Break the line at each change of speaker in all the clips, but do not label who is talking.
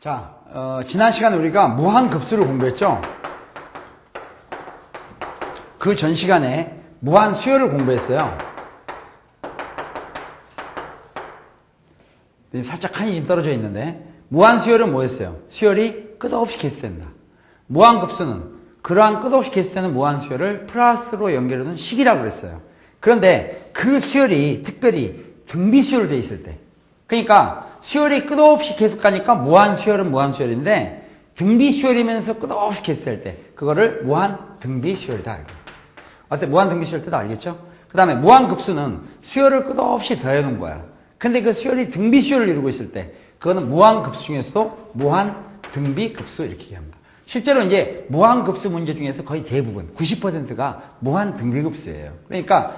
자, 지난 시간에 우리가 무한급수를 공부했죠? 그 전 시간에 무한수열을 공부했어요. 살짝 칸이 지금 떨어져 있는데, 무한수열은 뭐였어요? 수열이 끝없이 개수된다. 무한급수는 그러한 끝없이 개수되는 무한수열을 플러스로 연결해놓은 식이라고 그랬어요. 그런데 그 수열이 특별히 등비수열로 되어 있을 때, 그러니까 수열이 끝없이 계속 가니까 무한수열은 무한수열인데 등비수열이면서 끝없이 계속될 때 그거를 무한등비수열이다. 어때? 무한등비수열 뜻 알겠죠? 그 다음에 무한급수는 수열을 끝없이 더해놓은 거야. 근데 그 수열이 등비수열을 이루고 있을 때 그거는 무한급수 중에서도 무한등비급수 이렇게 얘기합니다. 실제로 이제 무한급수 문제 중에서 거의 대부분 90%가 무한등비급수예요. 그러니까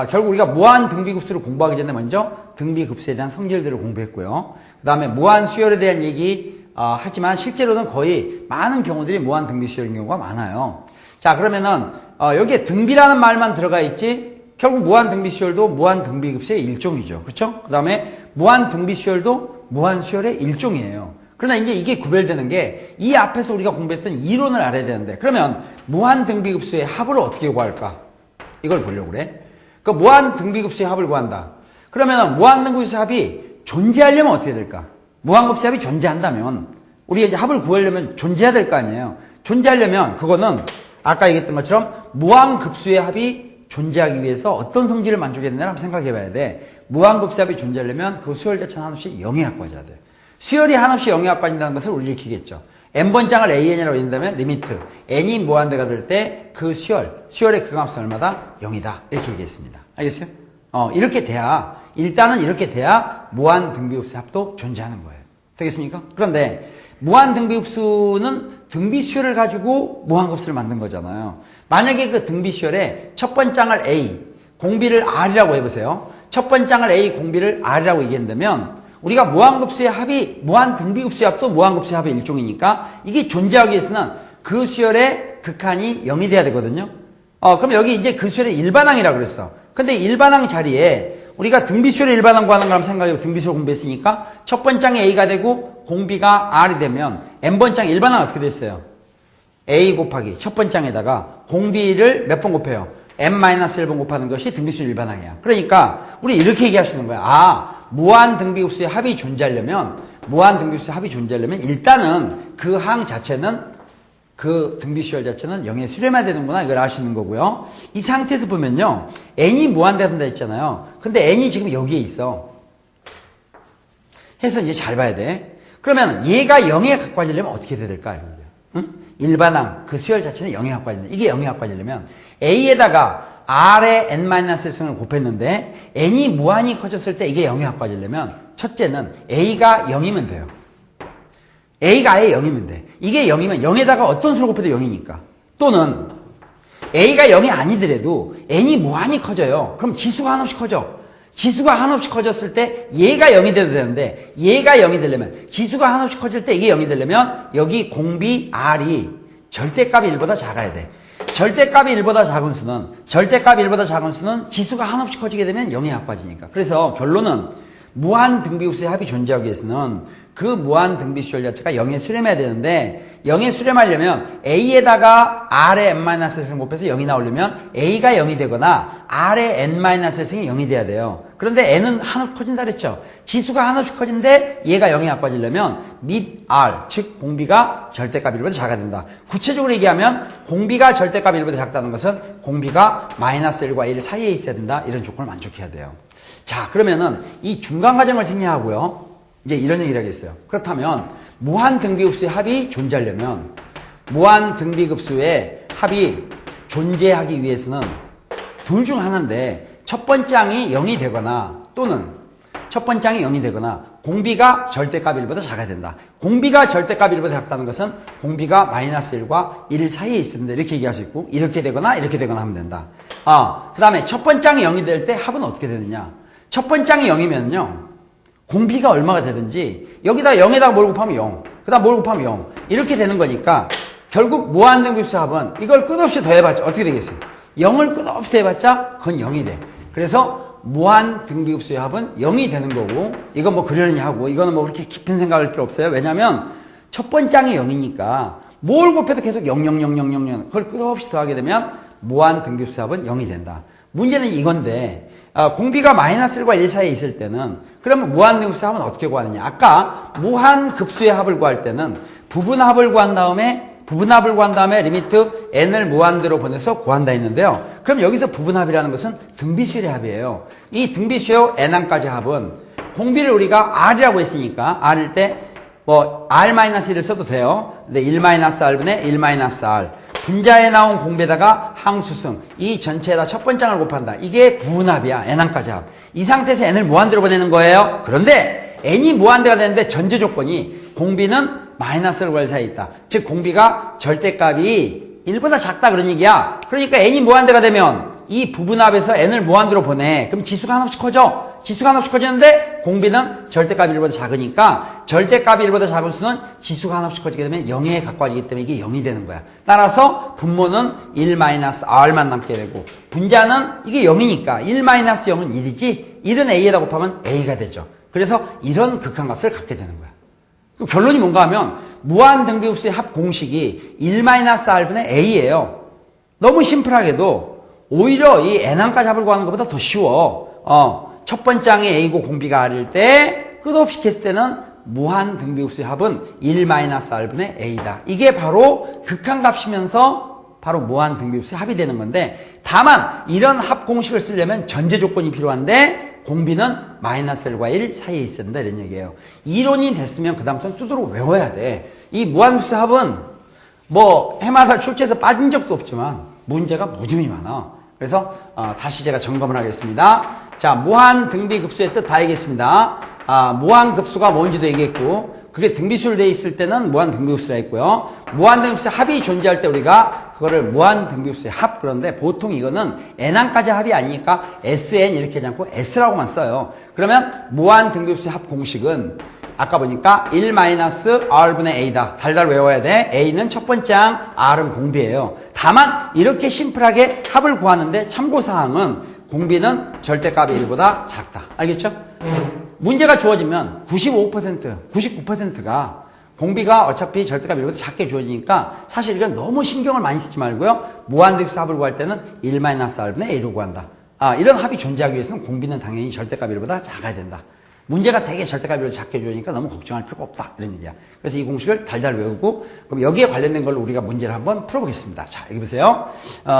결국 우리가 무한등비급수를 공부하기 전에 먼저 등비급수에 대한 성질들을 공부했고요. 그 다음에 무한수열에 대한 얘기 하지만 실제로는 거의 많은 경우들이 무한등비수열인 경우가 많아요. 자, 그러면은 여기에 등비라는 말만 들어가 있지 결국 무한등비수열도 무한등비급수의 일종이죠. 그렇죠? 그 다음에 무한등비수열도 무한수열의 일종이에요. 그러나 이제 이게 구별되는 게 이 앞에서 우리가 공부했던 이론을 알아야 되는데, 그러면 무한등비급수의 합을 어떻게 구할까? 이걸 보려고 그래. 그 무한등비급수의 합을 구한다. 그러면 무한등비급수의 합이 존재하려면 어떻게 될까? 무한급수의 합이 존재한다면 우리가 이제 합을 구하려면 존재해야 될 거 아니에요. 존재하려면 그거는 아까 얘기했던 것처럼 무한급수의 합이 존재하기 위해서 어떤 성질을 만족해야 되나 한번 생각해 봐야 돼. 무한급수의 합이 존재하려면 그 수열 자체는 한없이 0에 가까워져야 돼. 수열이 한없이 0에 가까워진다는 것을 우리 일으키겠죠. n번장을 an이라고 한다면 리미트 n이 무한대가 될 때 그 수열의 그 값은 얼마다? 0이다. 이렇게 얘기했습니다. 알겠어요? 이렇게 돼야, 일단은 이렇게 돼야 무한등비급수의 합도 존재하는 거예요. 되겠습니까? 그런데 무한등비급수는 등비수열을 가지고 무한급수를 만든 거잖아요. 만약에 그 등비수열에 첫 번장을 a, 공비를 r이라고 해보세요. 첫 번장을 a, 공비를 r이라고 얘기한다면 우리가 무한급수의 합이, 무한등비급수의 합도 무한급수의 합의 일종이니까 이게 존재하기 위해서는 그 수열의 극한이 0이 돼야 되거든요. 그럼 여기 이제 그 수열의 일반항이라고 그랬어. 근데 일반항 자리에 우리가 등비수열의 일반항 구하는 거 한번 생각해보면 등비수열 공부했으니까 첫 번장이 a가 되고 공비가 r이 되면 n번장 일반항 어떻게 됐어요? a 곱하기 첫 번장에다가 공비를 몇 번 곱해요? n-1번 곱하는 것이 등비수열 일반항이야. 그러니까 우리 이렇게 얘기할 수 있는 거야. 무한등비급수의 합이 존재하려면 일단은 그 항 자체는 그 등비수열 자체는 0에 수렴해야 되는구나. 이걸 알 수 있는 거고요. 이 상태에서 보면요. n이 무한대한다 했잖아요. 근데 n이 지금 여기에 있어. 해서 이제 잘 봐야 돼. 그러면 얘가 0에 가까워지려면 어떻게 돼야 될까? 응? 일반항, 그 수열 자체는 0에 가까워진다. 이게 0에 가까워지려면 a에다가 r의 n-1승을 곱했는데 n이 무한히 커졌을 때 이게 0에 가까워지려면 첫째는 a가 0이면 돼요. a가 아예 0이면 돼. 이게 0이면 0에다가 어떤 수를 곱해도 0이니까. 또는 a가 0이 아니더라도 n이 무한히 커져요. 그럼 지수가 한없이 커져. 지수가 한없이 커졌을 때 얘가 0이 돼도 되는데 얘가 0이 되려면 지수가 한없이 커질 때 이게 0이 되려면 여기 공비 r이 절대값이 1보다 작아야 돼. 절대값이 1보다 작은 수는 지수가 한없이 커지게 되면 0에 가까워지니까. 그래서 결론은 무한등비급수의 합이 존재하기 위해서는 그 무한등비수열 자체가 0에 수렴해야 되는데 0에 수렴하려면 a에다가 r의 n-1승 곱해서 0이 나오려면 a가 0이 되거나 r의 n-1승이 0이 돼야 돼요. 그런데 n은 한없이 커진다 그랬죠. 지수가 한없이 커진데 얘가 0에 가까워지려면 및 r, 즉 공비가 절대값 1보다 작아야 된다. 구체적으로 얘기하면 공비가 절대값 1보다 작다는 것은 공비가 -1과 1 사이에 있어야 된다. 이런 조건을 만족해야 돼요. 자, 그러면은 이 중간 과정을 생략하고요. 이제 이런 얘기를 하겠어요. 그렇다면 무한등비급수의 합이 존재하려면 무한등비급수의 합이 존재하기 위해서는 둘 중 하나인데 첫 번장이 0이 되거나 또는 첫 번장이 0이 되거나 공비가 절대값 1보다 작아야 된다. 공비가 절대값 1보다 작다는 것은 공비가 -1과 1 사이에 있습니다. 이렇게 얘기할 수 있고 이렇게 되거나 하면 된다. 그 다음에 첫 번장이 0이 될 때 합은 어떻게 되느냐. 첫 번장이 0이면요. 공비가 얼마가 되든지 여기다 0에다가 뭘 곱하면 0, 그 다음 뭘 곱하면 0 이렇게 되는 거니까 결국 무한등비급수 합은 이걸 끝없이 더해봤자 어떻게 되겠어요? 0을 끝없이 더해봤자 그건 0이 돼. 그래서 무한등비급수의 합은 0이 되는 거고 이건 뭐 그러느냐 하고 이거는 뭐 그렇게 깊은 생각할 필요 없어요. 왜냐하면 첫 번째 항이 0이니까 뭘 곱해도 계속 0, 0, 0, 0, 0, 0 그걸 끝없이 더하게 되면 무한 등비흡수의 합은 0이 된다. 문제는 이건데 공비가 마이너스 1과 1 사이에 있을 때는 그러면 무한 등비흡수의 합은 어떻게 구하느냐. 아까 무한 급수의 합을 구할 때는 부분합을 구한 다음에 리미트 n을 무한대로 보내서 구한다 했는데요. 그럼 여기서 부분합이라는 것은 등비수열의 합이에요. 이 등비수열 n항까지 합은 공비를 우리가 r이라고 했으니까 r일 때 뭐 r-1을 써도 돼요. 근데 1-r분의 1-r 분자에 나온 공비에다가 항수승 이 전체에다 첫 번째 항을 곱한다. 이게 부분합이야. n항까지 합. 이 상태에서 n을 무한대로 보내는 거예요. 그런데 n이 무한대가 되는데 전제 조건이 공비는 마이너스 1과 1 사이에 있다. 즉 공비가 절대값이 1보다 작다 그런 얘기야. 그러니까 n이 무한대가 되면 이 부분합에서 n을 무한대로 보내. 그럼 지수가 하나씩 커져. 지수가 하나씩 커지는데 공비는 절대값이 1보다 작으니까 절대값이 1보다 작은 수는 지수가 하나씩 커지게 되면 0에 가까워지기 때문에 이게 0이 되는 거야. 따라서 분모는 1-r만 남게 되고 분자는 이게 0이니까 1-0은 1이지 1은 a에다 곱하면 a가 되죠. 그래서 이런 극한값을 갖게 되는 거야. 결론이 뭔가 하면 무한 등비흡수의 합 공식이 1-r분의 a예요. 너무 심플하게도 오히려 이 n항까지 합을 구하는 것보다 더 쉬워. 첫 번째 항이 a고 공비가 r일 때 끝없이 했을 때는 무한 등비흡수의 합은 1-r분의 a다. 이게 바로 극한값이면서 바로 무한 등비흡수의 합이 되는 건데 다만 이런 합 공식을 쓰려면 전제 조건이 필요한데 공비는 마이너스 1과 1 사이에 있어야 된다 이런 얘기예요. 이론이 됐으면 그 다음부터는 두드러 외워야 돼. 이 무한등비흡수의 합은 뭐 해마다 출제에서 빠진 적도 없지만 문제가 무지무지 많아. 그래서 다시 제가 점검을 하겠습니다. 자, 무한등비급수의 뜻 다 얘기했습니다. 무한급수가 뭔지도 얘기했고 그게 등비수로 되어 있을 때는 무한등비급수라 했고요. 무한등비급수의 합이 존재할 때 우리가 그거를 무한등비급수의 합 그런데 보통 이거는 n항까지 합이 아니니까 sn 이렇게 하지 않고 s라고만 써요. 그러면 무한등비급수의 합 공식은 아까 보니까 1-r분의 a다. 달달 외워야 돼. a는 첫 번째 항, r은 공비예요. 다만 이렇게 심플하게 합을 구하는데 참고사항은 공비는 절대값이 1보다 작다. 알겠죠? 문제가 주어지면 95%, 99%가 공비가 어차피 절대값이 1보다 작게 주어지니까 사실 이건 너무 신경을 많이 쓰지 말고요. 무한등비수 합을 구할 때는 1-r분의 a로 구한다. 이런 합이 존재하기 위해서는 공비는 당연히 절대값이 1보다 작아야 된다. 문제가 되게 절대값이 1보다 작게 주어지니까 너무 걱정할 필요가 없다. 이런 얘기야. 그래서 이 공식을 달달 외우고 그럼 여기에 관련된 걸로 우리가 문제를 한번 풀어보겠습니다. 자, 여기 보세요.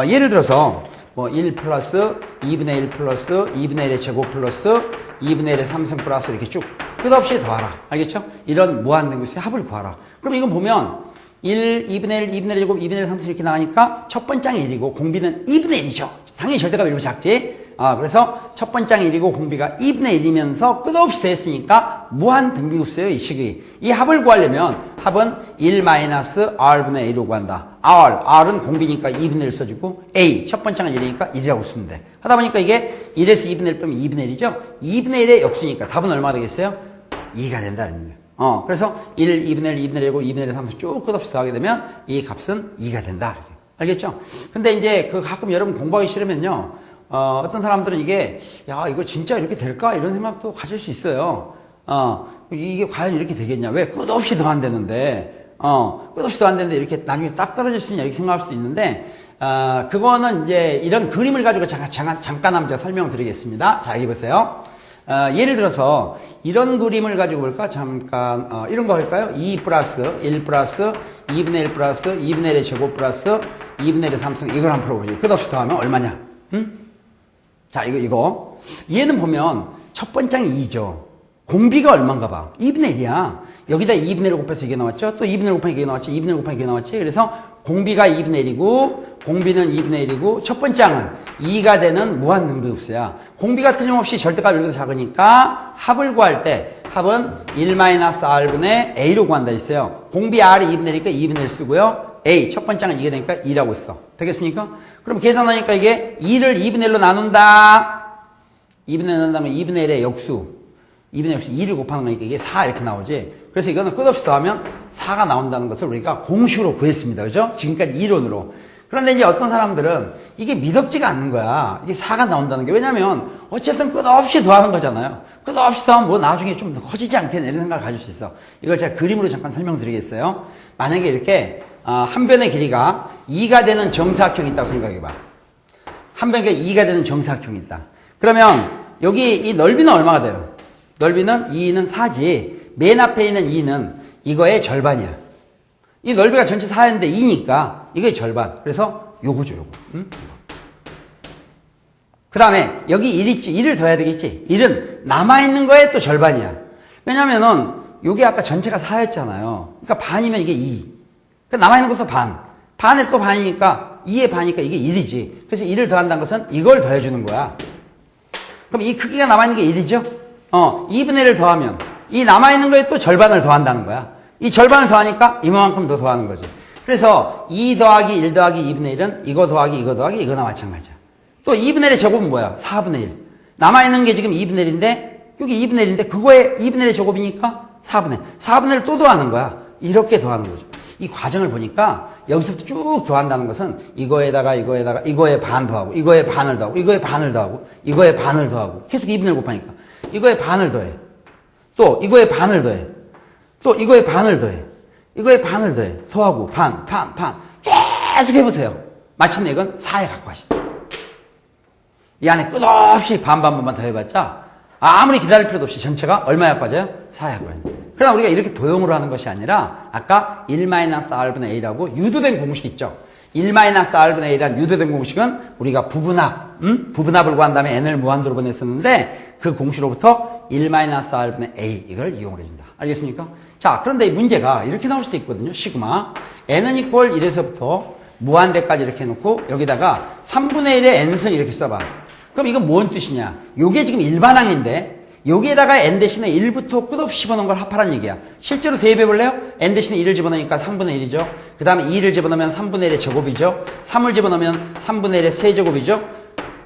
예를 들어서 뭐 1 플러스 2분의 1 플러스 2분의 1의 제곱 플러스 2분의 1의 3승 플러스 이렇게 쭉 끝없이 더하라. 알겠죠? 이런 무한등비수의 합을 구하라. 그럼 이건 보면 1, 2분의 1, 2분의 1 제곱, 2분의 1, 3승 이렇게 나가니까 첫 번째 항이 1이고 공비는 2분의 1이죠. 당연히 절대값이 1보다 작지. 그래서 첫 번째 항이 1이고 공비가 2분의 1이면서 끝없이 됐으니까 무한등비급수예요. 이 식이. 이 합을 구하려면 합은 1-r분의 a로 구한다. r은 공비니까 2분의 1 써주고 a 첫 번째 항은 1이니까 1이라고 쓰면 돼. 하다 보니까 이게 1에서 2분의 1 빼면 2분의 1이죠. 2분의 1의 역수니까 답은 얼마가 되겠어요? 2가 된다는 거예요. 그래서 1, 2분의 1, 2분의 1이고 2분의 1의 3수 쭉 끝없이 더하게 되면 이 값은 2가 된다. 이렇게. 알겠죠? 근데 이제 그 가끔 여러분 공부하기 싫으면요. 어떤 사람들은 이게 야 이거 진짜 이렇게 될까? 이런 생각도 가질 수 있어요. 이게 과연 이렇게 되겠냐? 왜 끝없이 더한다는데 끝없이 더한다는데 이렇게 나중에 딱 떨어질 수 있냐 이렇게 생각할 수도 있는데 그거는 이제 이런 그림을 가지고 잠깐 한번 제가 설명을 드리겠습니다. 자, 여기 보세요. 예를 들어서 이런 그림을 가지고 볼까? 잠깐 이런 거 할까요? 2 플러스 1 플러스 2분의 1 플러스 2분의 1의 제곱 플러스 2분의 1의 3승 이걸 한번 풀어보죠. 끝없이 더하면 얼마냐? 자, 이거. 얘는 보면 첫 번째 항이 2죠. 공비가 얼마인가 봐. 2분의 1이야. 여기다 2분의 1을 곱해서 이게 나왔죠? 또 2분의 1 곱하기 이게 나왔죠? 2분의 1 곱하기 이게 나왔지? 그래서 공비가 2분의 1이고 공비는 2분의 1이고 첫 번째 항은 2가 되는 무한등비급수야. 공비가 틀림없이 절대값이 1보다 작으니까 합을 구할 때 합은 1-r분의 a로 구한다 했어요. 공비 r이 2분의 1이니까 2분의 1 쓰고요. a 첫 번째 항은 2가 되니까 2라고 써. 되겠습니까? 그럼 계산하니까 이게 2를 2분의 1로 나눈다. 2분의 1 나눈다면 2분의 1의 역수. 2분의 역수 2를 곱하는 거니까 이게 4 이렇게 나오지. 그래서 이거는 끝없이 더하면 4가 나온다는 것을 우리가 공식으로 구했습니다. 그죠? 지금까지 이론으로. 그런데 이제 어떤 사람들은 이게 미덥지가 않는 거야. 이게 4가 나온다는 게. 왜냐면 어쨌든 끝없이 더하는 거잖아요. 끝없이 더하면 뭐 나중에 좀 커지지 않겠냐 이런 생각을 가질 수 있어. 이걸 제가 그림으로 잠깐 설명드리겠어요. 만약에 이렇게 한 변의 길이가 2가 되는 정사각형이 있다고 생각해봐. 한 변의 길이가 2가 되는 정사각형이 있다. 그러면 여기 이 넓이는 얼마가 돼요? 넓이는 2는 4지. 맨 앞에 있는 2는 이거의 절반이야. 이 넓이가 전체 4인데 2니까 이거의 절반. 그래서 요거죠, 요거. 응? 그 다음에 여기 1 있지. 1을 더해야 되겠지. 1은 남아있는 거에 또 절반이야. 왜냐면은 요게 아까 전체가 4였잖아요. 그러니까 반이면 이게 2. 그러니까 남아있는 것도 반. 반에 또 반이니까 2의 반이니까 이게 1이지. 그래서 1을 더한다는 것은 이걸 더해주는 거야. 그럼 이 크기가 남아있는 게 1이죠? 2분의 1을 더하면 이 남아있는 거에 또 절반을 더한다는 거야. 이 절반을 더하니까 이만큼 더 더하는 거지. 그래서 2 더하기 1 더하기 2분의 1은 이거 더하기 이거 더하기 이거나 마찬가지야. 또 2분의 1의 제곱은 뭐야? 4분의 1. 남아있는 게 지금 2분의 1인데 여기 2분의 1인데 그거에 2분의 1의 제곱이니까 4분의 1. 4분의 1을 또 더하는 거야. 이렇게 더하는 거죠. 이 과정을 보니까 여기서부터 쭉 더한다는 것은 이거에다가 이거에 반 더하고 이거에 반을 더하고 이거에 반을 더하고 이거에 반을 더하고 계속 2분의 1 곱하니까 이거에 반을 더해. 또 이거에 반을 더해. 또 이거에 반을 더해. 이거에 반을 더해. 더하고 반 계속 해보세요. 마침내 이건 4에 갖고 가시죠. 이 안에 끝없이 반만 더해봤자 아무리 기다릴 필요도 없이 전체가 얼마에 갖고 가져요? 4에 갖고 가요. 그러나 우리가 이렇게 도형으로 하는 것이 아니라 아까 1-r분의 a라고 유도된 공식 있죠. 1-r분의 a라는 유도된 공식은 우리가 부분합을 구한 다음에 n을 무한도로 보냈었는데 그 공식으로부터 1-r분의 a 이걸 이용을 해준다. 알겠습니까? 자, 그런데 이 문제가 이렇게 나올 수도 있거든요. 시그마 n은 이퀄 1에서부터 무한대까지 이렇게 해놓고 여기다가 3분의 1의 n승 이렇게 써봐. 그럼 이건 뭔 뜻이냐? 요게 지금 일반항인데 여기에다가 n 대신에 1부터 끝없이 집어넣은 걸 합하라는 얘기야. 실제로 대입해볼래요? n 대신에 1을 집어넣으니까 3분의 1이죠. 그 다음에 2를 집어넣으면 3분의 1의 제곱이죠. 3을 집어넣으면 3분의 1의 세제곱이죠.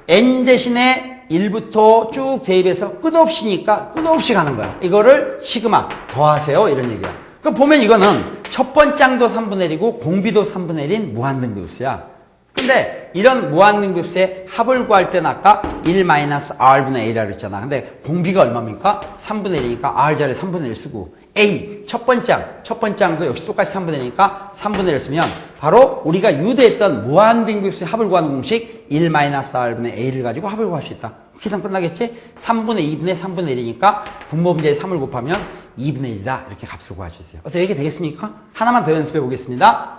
n 대신에 1부터 쭉 대입해서 끝없이니까 끝없이 가는 거야. 이거를 시그마 더하세요 이런 얘기야. 그럼 보면 이거는 첫 번째 항도 3분의 1이고 공비도 3분의 1인 무한등비흡수야. 근데 이런 무한등비흡수의 합을 구할 때는 아까 1-r분의 a라 그랬잖아. 근데 공비가 얼마입니까? 3분의 1이니까 r 자리에 3분의 1 쓰고 a 첫 번째 항도 역시 똑같이 3분의 1이니까 3분의 1 쓰면 바로 우리가 유도했던 무한등비흡수의 합을 구하는 공식 1-r분의 a를 가지고 합을 구할 수 있다. 계산 끝나겠지? 3분의 2분의 3분의 1이니까 분모문제에 3을 곱하면 2분의 1이다. 이렇게 값을 구할 수 있어요. 어떻게 되겠습니까? 하나만 더 연습해 보겠습니다.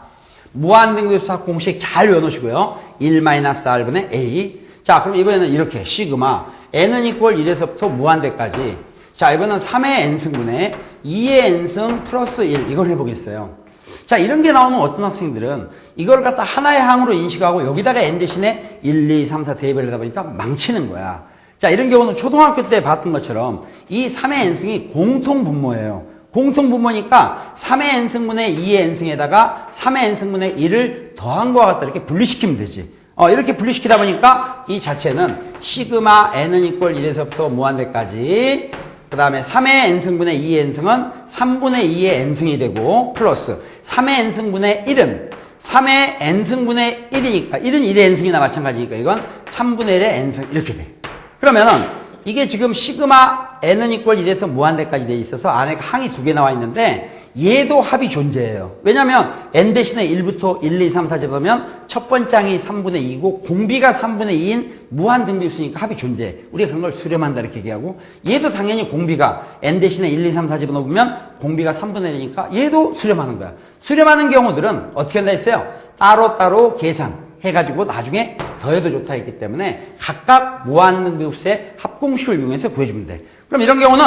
무한등비흡수 합 공식 잘 외워놓으시고요. 1-r분의 a. 자, 그럼 이번에는 이렇게 시그마 n은 이퀄 1에서부터 무한대까지. 자, 이번엔 3의 n승분의 2의 n승 플러스 1 이걸 해보겠어요. 자, 이런 게 나오면 어떤 학생들은 이걸 갖다 하나의 항으로 인식하고 여기다가 n 대신에 1, 2, 3, 4 대입을 하다 보니까 망치는 거야. 자, 이런 경우는 초등학교 때 봤던 것처럼 이 3의 n승이 공통분모예요. 공통분모니까 3의 n승분의 2의 n승에다가 3의 n승분의 1을 더한 것과 같다 이렇게 분리시키면 되지. 이렇게 분리시키다 보니까 이 자체는 시그마 n은 이퀄 1에서부터 무한대까지 그 다음에 3의 n승분의 2의 n승은 3분의 2의 n승이 되고 플러스 3의 n승분의 1은 3의 n승분의 1이니까 1은 1의 n승이나 마찬가지니까 이건 3분의 1의 n승 이렇게 돼. 그러면은 이게 지금 시그마 n은 이퀄 1에서 무한대까지 돼 있어서 안에 항이 두 개 나와 있는데 얘도 합이 존재해요. 왜냐면 n 대신에 1부터 1, 2, 3, 4 집어넣으면 첫 번째 항이 3분의 2이고 공비가 3분의 2인 무한등비흡수니까 합이 존재해. 우리가 그런 걸 수렴한다 이렇게 얘기하고 얘도 당연히 공비가 n 대신에 1, 2, 3, 4 집어넣으면 공비가 3분의 1이니까 얘도 수렴하는 거야. 수렴하는 경우들은 어떻게 한다 했어요? 따로따로 계산해가지고 나중에 더해도 좋다 했기 때문에 각각 무한등비흡수의 합공식을 이용해서 구해주면 돼. 그럼 이런 경우는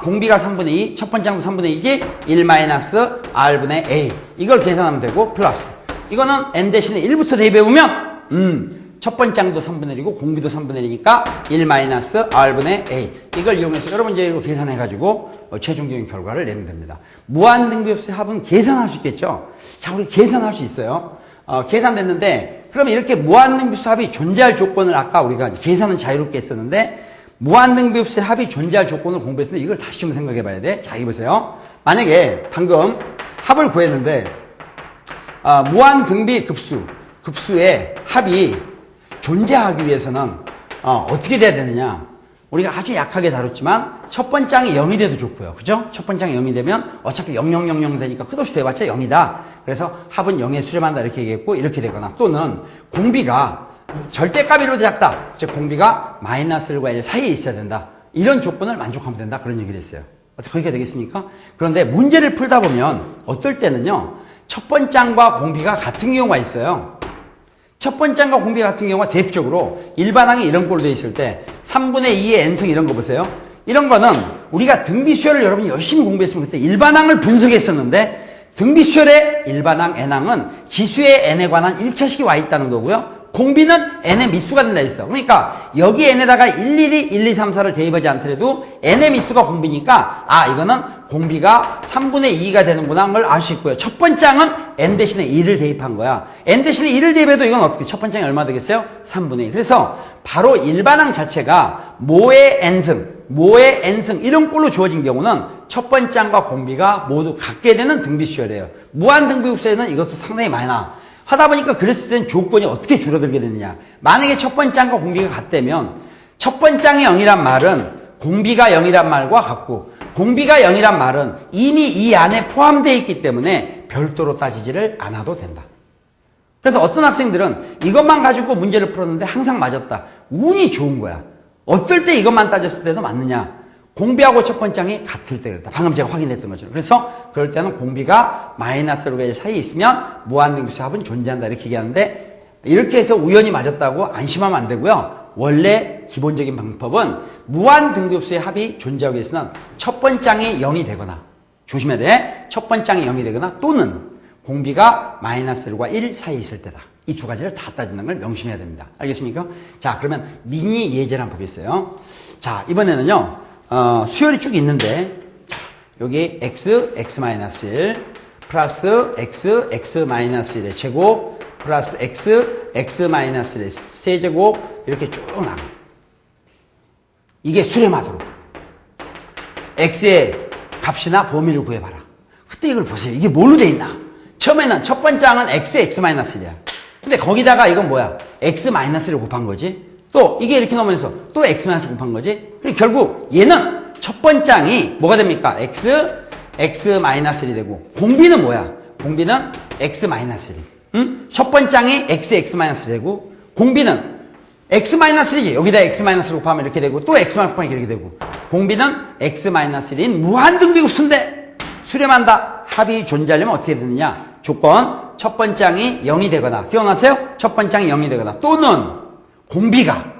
공비가 3분의 2, 첫 번째 항도 3분의 2지 1-r분의 a 이걸 계산하면 되고 플러스 이거는 n 대신에 1부터 대입해보면 첫 번째 항도 3분의 1이고 공비도 3분의 1이니까 1-r분의 a 이걸 이용해서 여러분 이제 이거 계산해가지고 최종적인 결과를 내면 됩니다. 무한등비흡수의 합은 계산할 수 있겠죠? 자, 우리 계산할 수 있어요. 계산됐는데 그러면 이렇게 무한등비흡수 합이 존재할 조건을 아까 우리가 계산은 자유롭게 했었는데 무한등비흡수의 합이 존재할 조건을 공부했으면 이걸 다시 좀 생각해 봐야 돼. 자, 이거 보세요. 만약에 방금 합을 구했는데 무한등비급수 급수의 합이 존재하기 위해서는 어떻게 돼야 되느냐? 우리가 아주 약하게 다뤘지만 첫 번째 항이 0이 돼도 좋고요. 그죠? 첫 번째 항이 0이 되면 어차피 0, 0, 0, 0 되니까 끝없이 돼봤자 0이다. 그래서 합은 0에 수렴한다 이렇게 얘기했고 이렇게 되거나 또는 공비가 절대값으로 작다. 즉 공비가 마이너스 1과 1 사이에 있어야 된다. 이런 조건을 만족하면 된다. 그런 얘기를 했어요. 어떻게 되겠습니까? 그런데 문제를 풀다 보면 어떨 때는요. 첫 번째 항과 공비가 같은 경우가 있어요. 첫 번째 항과 공비 같은 경우가 대표적으로 일반항이 이런 꼴로 되어 있을 때 3분의 2의 n승 이런 거 보세요. 이런 거는 우리가 등비수열을 여러분이 열심히 공부했으면 그때 일반항을 분석했었는데 등비수열의 일반항 n항은 지수의 n에 관한 1차식이 와 있다는 거고요. 공비는 n의 미수가 된다 했어. 그러니까 여기 n에다가 일일이 1, 2, 3, 4를 대입하지 않더라도 n의 미수가 공비니까 이거는 공비가 3분의 2가 되는구나 하는 걸 알 수 있고요. 첫 번째 항은 n 대신에 2를 대입한 거야. n 대신에 2를 대입해도 이건 어떻게 첫 번째 항이 얼마 되겠어요? 3분의 2. 그래서 바로 일반항 자체가 모의 n승 이런 꼴로 주어진 경우는 첫 번째 항과 공비가 모두 같게 되는 등비수열이에요. 무한 등비급수에는 이것도 상당히 많이 나와. 하다 보니까 그랬을 때는 조건이 어떻게 줄어들게 되느냐. 만약에 첫 번째 항과 공비가 같다면 첫 번째 항이 0이란 말은 공비가 0이란 말과 같고 공비가 0이란 말은 이미 이 안에 포함되어 있기 때문에 별도로 따지지를 않아도 된다. 그래서 어떤 학생들은 이것만 가지고 문제를 풀었는데 항상 맞았다. 운이 좋은 거야. 어떨 때 이것만 따졌을 때도 맞느냐. 공비하고 첫 번째 항이 같을 때 그랬다. 방금 제가 확인했던 거죠. 그래서 그럴 때는 공비가 마이너스 1과 1 사이에 있으면 무한등비수 합은 존재한다 이렇게 얘기하는데 이렇게 해서 우연히 맞았다고 안심하면 안 되고요. 원래 기본적인 방법은 무한등비수의 합이 존재하기 위해서는 첫 번째 항이 0이 되거나 조심해야 돼. 첫 번째 항이 0이 되거나 또는 공비가 마이너스 1과 1 사이에 있을 때다. 이 두 가지를 다 따지는 걸 명심해야 됩니다. 알겠습니까? 자, 그러면 미니 예제를 한번 보겠어요. 자, 이번에는요. 수열이 쭉 있는데 여기 x, x-1 플러스 x, x-1의 제곱 플러스 x, x-1의 세제곱 이렇게 쭉 나가. 이게 수렴하도록 x의 값이나 범위를 구해봐라. 그때 이걸 보세요. 이게 뭘로 돼 있나? 처음에는 첫 번째 항은 x, x-1이야. 근데 거기다가 이건 뭐야? x-를 곱한 거지. 또 이게 이렇게 넘으면서 또 x-를 곱한 거지. 그리고 결국 얘는 첫 번째 항이 뭐가 됩니까? x, x-1이 되고 공비는 뭐야? 공비는 x-1. 응? 첫 번째 항이 x, x-1이 되고 공비는 x-1이지. 여기다 x-를 곱하면 이렇게 되고 또 x-를 곱하면 이렇게 되고 공비는 x-1인 무한등비급수인데 수렴한다. 합이 존재하려면 어떻게 되느냐? 조건 첫 번째 항이 0이 되거나 기억나세요? 첫 번째 항이 0이 되거나 또는 공비가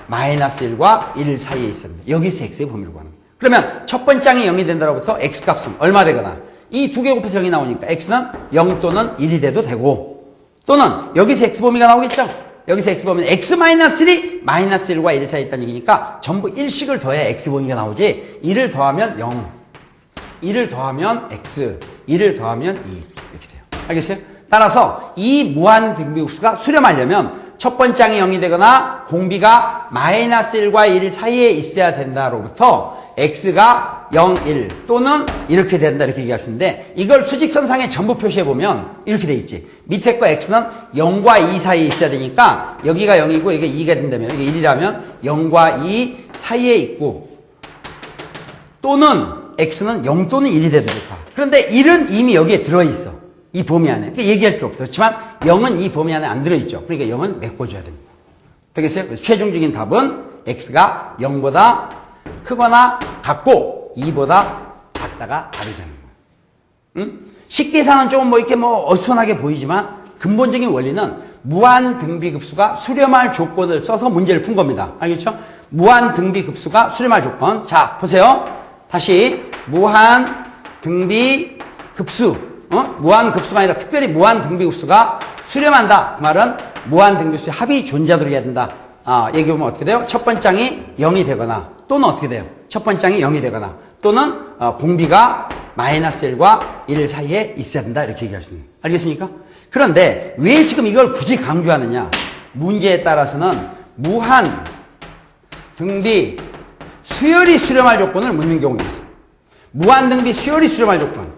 마이너스 1과 1 사이에 있습니다. 여기서 x의 범위를 구하는 거예요. 그러면 첫 번째 항이 0이 된다로부터 x값은 얼마 되거나 이 두 개 곱해서 0이 나오니까 x는 0 또는 1이 돼도 되고 또는 여기서 x 범위가 나오겠죠? 여기서 x 범위는 x-1이 마이너스 1과 1 사이에 있다는 얘기니까 전부 1씩을 더해야 x 범위가 나오지 1을 더하면 0, 1을 더하면 x, 1을 더하면 2 이렇게 돼요. 알겠어요? 따라서 이 무한등비급수가 수렴하려면 첫 번째 항이 0이 되거나 공비가 마이너스 1과 1 사이에 있어야 된다로부터 x가 0, 1 또는 이렇게 된다 이렇게 얘기하시는데 이걸 수직선상에 전부 표시해보면 이렇게 돼 있지. 밑에 거 x는 0과 2 사이에 있어야 되니까 여기가 0이고 이게 2가 된다면 이게 1이라면 0과 2 사이에 있고 또는 x는 0 또는 1이 돼도 좋다. 그런데 1은 이미 여기에 들어있어. 이 범위 안에. 그러니까 얘기할 필요 없어. 그렇지만 0은 이 범위 안에 안 들어있죠. 그러니까 0은 메꿔줘야 됩니다. 되겠어요? 그래서 최종적인 답은 x가 0보다 크거나 같고 2보다 작다가 답이 되는 거예요. 응? 식계산은 조금 이렇게 어수선하게 보이지만 근본적인 원리는 무한등비급수가 수렴할 조건을 써서 문제를 푼 겁니다. 알겠죠? 무한등비급수가 수렴할 조건. 자, 보세요. 다시 무한등비급수. 무한급수가 아니라 특별히 무한등비급수가 수렴한다. 그 말은 무한등비급수의 합이 존재하도록 해야 된다. 얘기해보면 어떻게 돼요? 첫 번째 항이 0이 되거나 또는 어떻게 돼요? 첫 번째 항이 0이 되거나 또는 공비가 마이너스 1과 1 사이에 있어야 된다. 이렇게 얘기하십니다. 알겠습니까? 그런데 왜 지금 이걸 굳이 강조하느냐? 문제에 따라서는 무한등비 수열이 수렴할 조건을 묻는 경우가 있어요. 무한등비 수열이 수렴할 조건.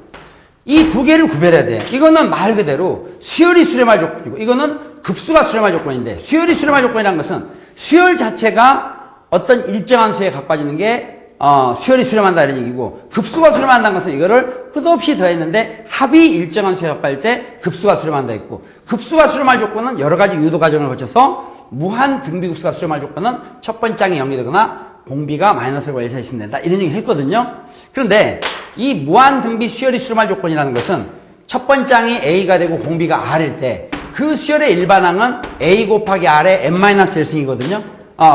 이 두 개를 구별해야 돼. 이거는 말 그대로 수열이 수렴할 조건이고, 이거는 급수가 수렴할 조건인데, 수열이 수렴할 조건이라는 것은 수열 자체가 어떤 일정한 수에 가까워지는 게 수열이 수렴한다 이런 얘기고, 급수가 수렴한다는 것은 이거를 끝없이 더했는데 합이 일정한 수에 가까울 때 급수가 수렴한다 했고, 급수가 수렴할 조건은 여러 가지 유도 과정을 거쳐서 무한 등비급수가 수렴할 조건은 첫 번째 항이 0이 되거나 공비가 마이너스과 1 사이 있으면 된다 이런 얘기를 했거든요. 그런데 이 무한 등비 수열이 수렴할 조건이라는 것은 첫 번째 항이 A가 되고 공비가 R일 때 그 수열의 일반항은 A 곱하기 R의 n-1승이거든요.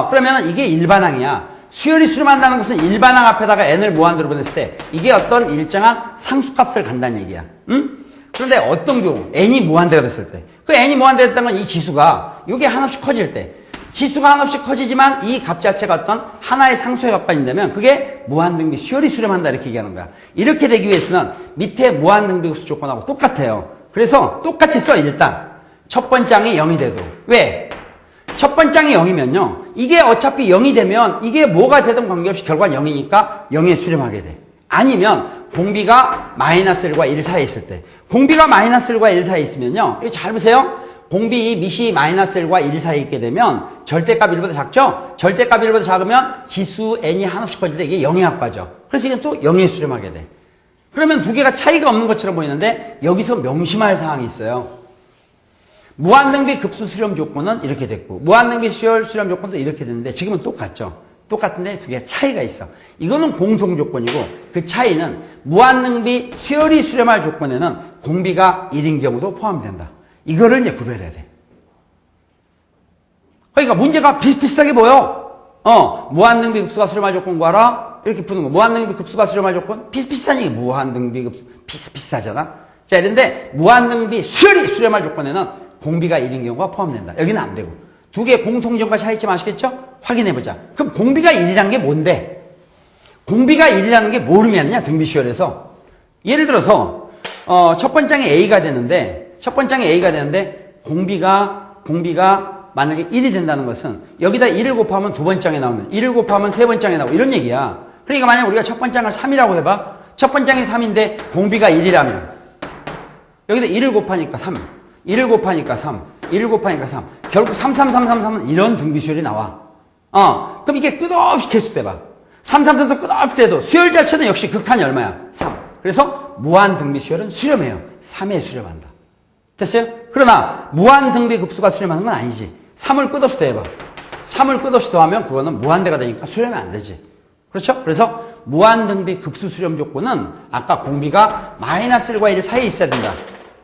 그러면 이게 일반항이야. 수열이 수렴한다는 것은 일반항 앞에다가 n을 무한대로 보냈을 때 이게 어떤 일정한 상수값을 간다는 얘기야. 응? 그런데 어떤 경우 n이 무한대가 됐을 때 그 n이 무한대가 됐다는 건 이 지수가 이게 한없이 커질 때 지수가 한없이 커지지만 이 값 자체가 어떤 하나의 상수에 가까워진다면 그게 무한등비 수열이 수렴한다 이렇게 얘기하는 거야. 이렇게 되기 위해서는 밑에 무한등비급수 조건하고 똑같아요. 그래서 똑같이 써 일단. 첫 번째 항이 0이 돼도. 왜? 첫 번째 항이 0이면요. 이게 어차피 0이 되면 이게 뭐가 되든 관계없이 결과는 0이니까 0에 수렴하게 돼. 아니면 공비가 마이너스 1과 1 사이에 있을 때. 공비가 마이너스 1과 1 사이에 있으면요. 이거 잘 보세요. 공비 밑이 마이너스 1과 1 사이에 있게 되면 절대값 1보다 작죠? 절대값 1보다 작으면 지수 n이 한없이 커질 때 이게 0에 가까워져. 그래서 이건 또 0에 수렴하게 돼. 그러면 두 개가 차이가 없는 것처럼 보이는데 여기서 명심할 사항이 있어요. 무한등비 급수 수렴 조건은 이렇게 됐고 무한등비 수열 수렴 조건도 이렇게 됐는데 지금은 똑같죠. 똑같은데 두 개가 차이가 있어. 이거는 공통 조건이고 그 차이는 무한등비 수열이 수렴할 조건에는 공비가 1인 경우도 포함된다. 이거를 이제 구별해야 돼. 그러니까 문제가 비슷비슷하게 보여. 무한등비 급수가 수렴할 조건 구하라. 이렇게 푸는 거. 무한등비 급수가 수렴할 조건 비슷비슷한 얘기. 무한등비 급수 비슷비슷하잖아. 자, 이런데 무한등비 수열이 수렴할 조건에는 공비가 1인 경우가 포함된다. 여기는 안 되고. 두 개 공통점과 차이점 아시겠죠? 확인해보자. 그럼 공비가 1이라는 게 뭔데? 공비가 1이라는 게 뭘 의미하느냐? 등비 수열에서. 예를 들어서 첫 번째 항이 A가 되는데 공비가 만약에 1이 된다는 것은 여기다 1을 곱하면 두 번째 항에 나오는 1을 곱하면 세 번째 항에 나오고 이런 얘기야. 그러니까 만약에 우리가 첫 번째 항을 3이라고 해봐. 첫 번째 항이 3인데 공비가 1이라면 여기다 1을 곱하니까 3 1을 곱하니까 3 1을 곱하니까 3 결국 3, 3, 3, 3, 3은 이런 등비 수열이 나와. 그럼 이게 끝없이 계속돼봐. 3, 3, 3, 3 끝없이 돼도 수열 자체는 역시 극한이 얼마야? 3. 그래서 무한 등비 수열은 수렴해요. 3에 수렴한다. 됐어요? 그러나 무한 등비 급수가 수렴하는 건 아니지. 3을 끝없이 더해봐. 3을 끝없이 더하면 그거는 무한대가 되니까 수렴이 안 되지. 그렇죠? 그래서 무한 등비 급수 수렴 조건은 아까 공비가 마이너스 1과 1 사이에 있어야 된다.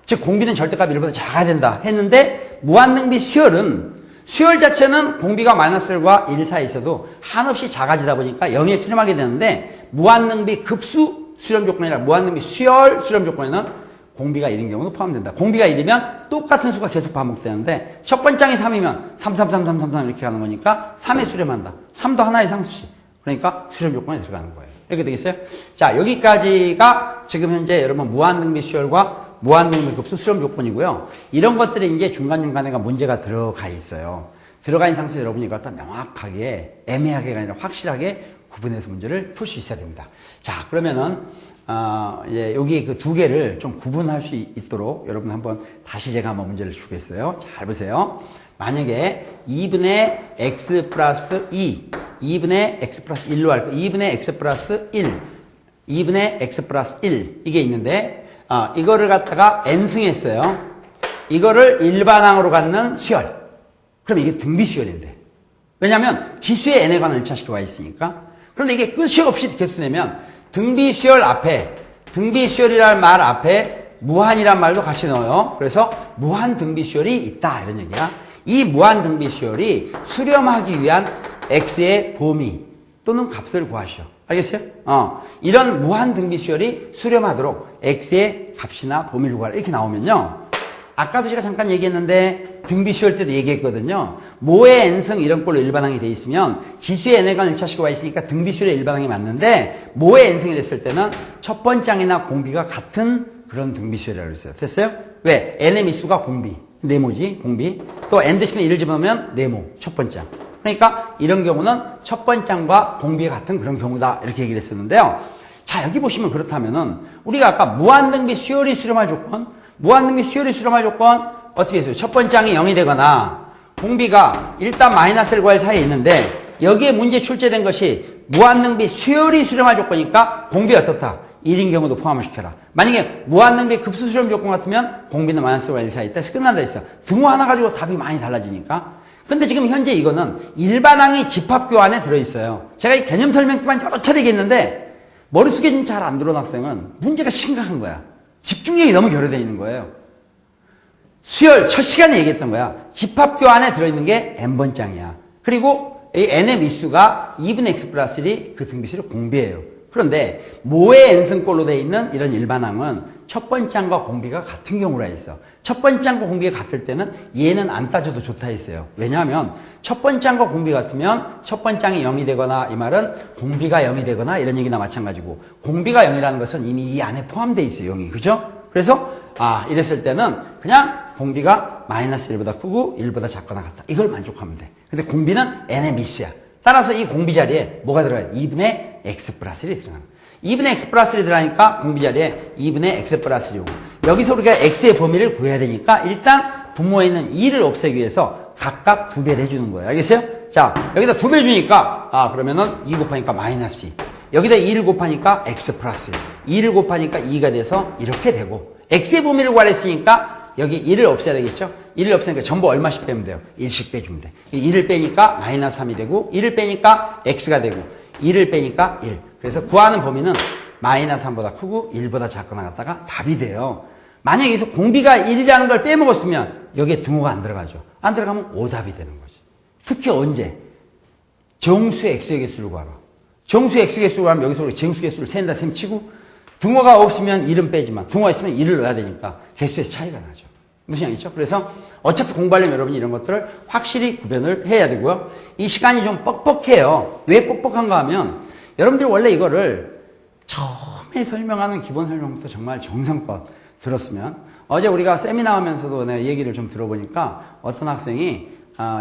즉 공비는 절대값 1보다 작아야 된다 했는데 무한등비 수열은 수열 자체는 공비가 마이너스 1과 1 사이에 있어도 한없이 작아지다 보니까 0에 수렴하게 되는데 무한등비 급수 수렴 조건이 아니라 무한등비 수열 수렴 조건에는 공비가 1인 경우도 포함된다. 공비가 1이면 똑같은 수가 계속 반복되는데 첫 번째 항이 3이면 3, 3, 3, 3, 3, 3 이렇게 가는 거니까 3에 수렴한다. 3도 하나의 상수지. 그러니까 수렴 조건에 들어가는 거예요. 이렇게 되겠어요? 자, 여기까지가 지금 현재 여러분 무한등비 수열과 무한등비 급수 수렴 조건이고요. 이런 것들이 이제 중간중간에 문제가 들어가 있어요. 들어가 있는 상태에서 여러분이 이걸 다 명확하게, 애매하게가 아니라 확실하게 구분해서 문제를 풀 수 있어야 됩니다. 자, 그러면은, 이제 여기 그 두 개를 좀 구분할 수 있도록 여러분 한번 다시 제가 한번 문제를 주겠어요. 잘 보세요. 만약에 2분의 x 플러스 2, 2분의 x 플러스 1로 할 거, 2분의 x 플러스 1, 2분의 x 플러스 1, 이게 있는데, 이거를 갖다가 n승했어요. 이거를 일반항으로 갖는 수열. 그럼 이게 등비 수열인데. 왜냐하면 지수의 n에 관한 1차식이 와 있으니까. 그런데 이게 끝이 없이 계속되면 등비 수열 앞에, 등비 수열이라는 말 앞에 무한이란 말도 같이 넣어요. 그래서 무한 등비 수열이 있다. 이런 얘기야. 이 무한 등비 수열이 수렴하기 위한 x의 범위 또는 값을 구하시오. 알겠어요? 이런 무한 등비 수열이 수렴하도록 x의 값이나 범위를 구하라. 이렇게 나오면요. 아까도 제가 잠깐 얘기했는데 등비 수열 때도 얘기했거든요. 모의 n승 이런 꼴로 일반항이 돼 있으면 지수의 n에 관한 1차식이 와 있으니까 등비 수열의 일반항이 맞는데 모의 n승이 됐을 때는 첫 번째 항이나 공비가 같은 그런 등비 수열이라고 했어요. 됐어요? 왜? n의 미수가 공비. 네모지, 공비. 또 n 대신에 1을 집어넣으면 네모, 첫 번째 항. 그러니까 이런 경우는 첫 번째 항과 공비가 같은 그런 경우다. 이렇게 얘기를 했었는데요. 자, 여기 보시면 그렇다면은 우리가 아까 무한등비 수열이 수렴할 조건, 무한등비 수열이 수렴할 조건 어떻게 했어요? 첫 번째 항이 0이 되거나 공비가 일단 마이너스 1과 1 사이에 있는데 여기에 문제 출제된 것이 무한등비 수열이 수렴할 조건이니까 공비 어떻다? 1인 경우도 포함을 시켜라. 만약에 무한등비 급수 수렴 조건 같으면 공비는 마이너스 1과 1 사이에 있다 해서 끝난다 했어. 등호 하나 가지고 답이 많이 달라지니까. 근데 지금 현재 이거는 일반항이 집합교환에 들어있어요. 제가 이 개념 설명 때만 여러 차례 얘기했는데 머릿속에 좀 잘 안 들어온 학생은 문제가 심각한 거야. 집중력이 너무 결여되어 있는 거예요. 수열 첫 시간에 얘기했던 거야. 집합교환에 들어있는 게 n번장이야. 그리고 이 n의 미수가 2분의 x 플러스 1이 그 등비수를 공비예요. 그런데 모의 n승꼴로 되어 있는 이런 일반항은 첫 번째 항과 공비가 같은 경우라 있어. 첫 번째 항과 공비가 같을 때는 얘는 안 따져도 좋다 했어요. 왜냐하면 첫 번째 항과 공비 같으면 첫 번째 항이 0이 되거나 이 말은 공비가 0이 되거나 이런 얘기나 마찬가지고 공비가 0이라는 것은 이미 이 안에 포함되어 있어요. 0이. 그죠? 그래서 이랬을 때는 그냥 공비가 마이너스 1보다 크고 1보다 작거나 같다. 이걸 만족하면 돼. 근데 공비는 n의 미수야. 따라서 이 공비 자리에 뭐가 들어가요? 2분의 x 플러스 1이 들어가는 거야. 2분의 x 플러스 1이 들어가니까 공비 자리에 2분의 x 플러스 1이 오고 여기서 우리가 x의 범위를 구해야 되니까 일단 분모에 있는 2를 없애기 위해서 각각 2배를 해주는 거예요. 알겠어요? 자, 여기다 2배 주니까 그러면은 2 곱하니까 마이너스 2. 여기다 2를 곱하니까 x 플러스 1. 2를 곱하니까 2가 돼서 이렇게 되고 x의 범위를 구하랬으니까 여기 1을 없애야 되겠죠? 1을 없애니까 전부 얼마씩 빼면 돼요? 1씩 빼주면 돼. 1을 빼니까 마이너스 3이 되고 1을 빼니까 x가 되고 1을 빼니까 1. 그래서 구하는 범위는 마이너스 3보다 크고 1보다 작거나 같다가 답이 돼요. 만약에 여기서 공비가 1이라는 걸 빼먹었으면 여기에 등호가 안 들어가죠. 안 들어가면 오답이 되는 거지. 특히 언제? 정수의 x의 개수를 구하라. 정수의 x의 개수를 구하면 여기서 우리가 정수 개수를 센다 셈 치고 등호가 없으면 1은 빼지만 등호가 있으면 1을 넣어야 되니까 개수에서 차이가 나죠. 무슨 얘기죠? 그래서 어차피 공부하려면 여러분이 이런 것들을 확실히 구별을 해야 되고요. 이 시간이 좀 뻑뻑해요. 왜 뻑뻑한가 하면 여러분들이 원래 이거를 처음에 설명하는 기본 설명부터 정말 정성껏 들었으면 어제 우리가 세미나 하면서도 내 얘기를 좀 들어보니까 어떤 학생이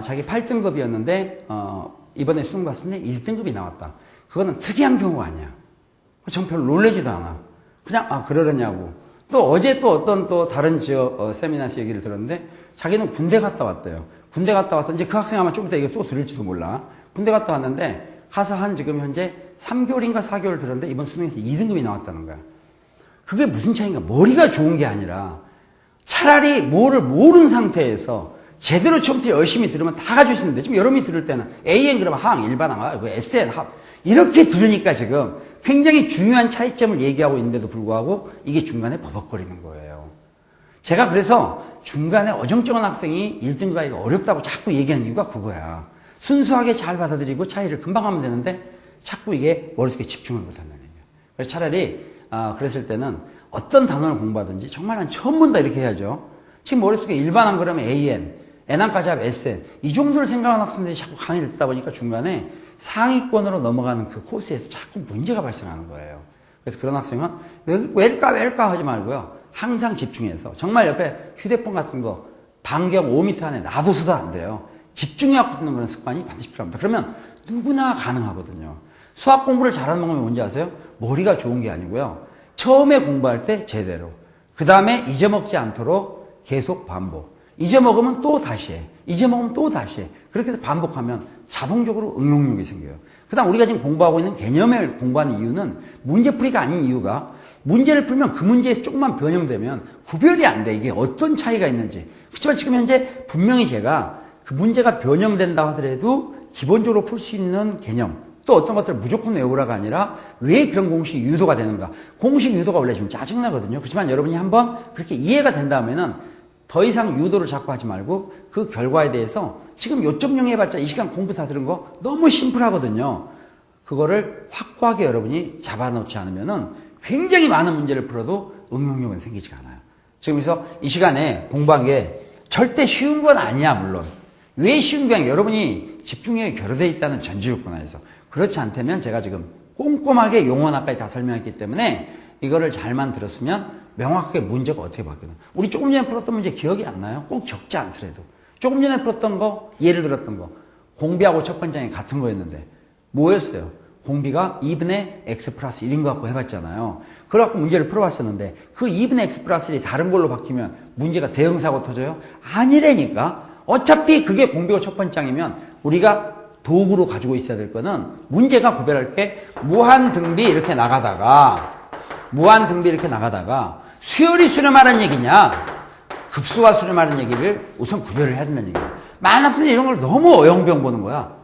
자기 8등급이었는데 이번에 수능 봤을 때 1등급이 나왔다. 그거는 특이한 경우가 아니야. 전 별로 놀라지도 않아. 그냥 그러려냐고. 또 어제 또 어떤 또 다른 지역 세미나에서 얘기를 들었는데 자기는 군대 갔다 왔대요. 군대 갔다 와서 이제 그 학생 아마 좀 이따 이거 또 들을지도 몰라. 군대 갔다 왔는데 가서 한 지금 현재 3개월인가 4개월 들었는데 이번 수능에서 2등급이 나왔다는 거야. 그게 무슨 차이인가? 머리가 좋은 게 아니라 차라리 뭐를 모르는 상태에서 제대로 처음부터 열심히 들으면 다 가지고 있는데 지금 여러분이 들을 때는 AN 그러면 항, 일반항, SN 합 이렇게 들으니까 지금 굉장히 중요한 차이점을 얘기하고 있는데도 불구하고 이게 중간에 버벅거리는 거예요. 제가 그래서 중간에 어정쩡한 학생이 1등급 하기가 어렵다고 자꾸 얘기하는 이유가 그거야. 순수하게 잘 받아들이고 차이를 금방 하면 되는데 자꾸 이게 머릿속에 집중을 못한다는 얘기야. 그래서 차라리 그랬을 때는 어떤 단원을 공부하든지 정말 난 처음 본다 이렇게 해야죠. 지금 머릿속에 일반항 그러면 AN, N항까지 하면 SN 이 정도를 생각하는 학생들이 자꾸 강의를 듣다 보니까 중간에 상위권으로 넘어가는 그 코스에서 자꾸 문제가 발생하는 거예요. 그래서 그런 학생은 왜일까 하지 말고요. 항상 집중해서 정말 옆에 휴대폰 같은 거 반경 5m 안에 놔둬서도 안 돼요. 집중해서 쓰는 그런 습관이 반드시 필요합니다. 그러면 누구나 가능하거든요. 수학 공부를 잘하는 방법이 뭔지 아세요? 머리가 좋은 게 아니고요. 처음에 공부할 때 제대로. 그 다음에 잊어먹지 않도록 계속 반복. 잊어먹으면 또 다시 해. 잊어먹으면 또 다시 해. 그렇게 해서 반복하면 자동적으로 응용력이 생겨요. 그 다음 우리가 지금 공부하고 있는 개념을 공부하는 이유는 문제풀이가 아닌 이유가 문제를 풀면 그 문제에서 조금만 변형되면 구별이 안 돼. 이게 어떤 차이가 있는지. 그렇지만 지금 현재 분명히 제가 그 문제가 변형된다 하더라도 기본적으로 풀 수 있는 개념 또 어떤 것들을 무조건 외우라가 아니라 왜 그런 공식이 유도가 되는가. 공식 유도가 원래 좀 짜증나거든요. 그렇지만 여러분이 한번 그렇게 이해가 된다면은 더 이상 유도를 자꾸 하지 말고 그 결과에 대해서 지금 요점 정리해봤자 이 시간 공부 다 들은 거 너무 심플하거든요. 그거를 확고하게 여러분이 잡아놓지 않으면은 굉장히 많은 문제를 풀어도 응용력은 생기지가 않아요. 지금 그래서 이 시간에 공부한 게 절대 쉬운 건 아니야, 물론. 왜 쉬운 게 아니라 여러분이 집중력이 결여되어 있다는 전제요건 하에서. 그렇지 않다면 제가 지금 꼼꼼하게 용어나까지 다 설명했기 때문에 이거를 잘만 들었으면 명확하게 문제가 어떻게 바뀌나. 우리 조금 전에 풀었던 문제 기억이 안 나요? 꼭 적지 않더라도. 조금 전에 풀었던 거, 예를 들었던 거. 공비하고 첫 번째 항이 같은 거였는데 뭐였어요? 공비가 2분의 x 플러스 1인 것 같고 해봤잖아요. 그래갖고 문제를 풀어봤었는데 그 2분의 x 플러스 1이 다른 걸로 바뀌면 문제가 대형사고 터져요? 아니라니까. 어차피 그게 공비고 첫 번째이면 우리가 도구로 가지고 있어야 될 거는 문제가 구별할 게 무한등비 이렇게 나가다가 수열이 수렴하는 얘기냐 급수가 수렴하는 얘기를 우선 구별을 해야 된다는 얘기야. 마이너스는 이런 걸 너무 어영병 보는 거야.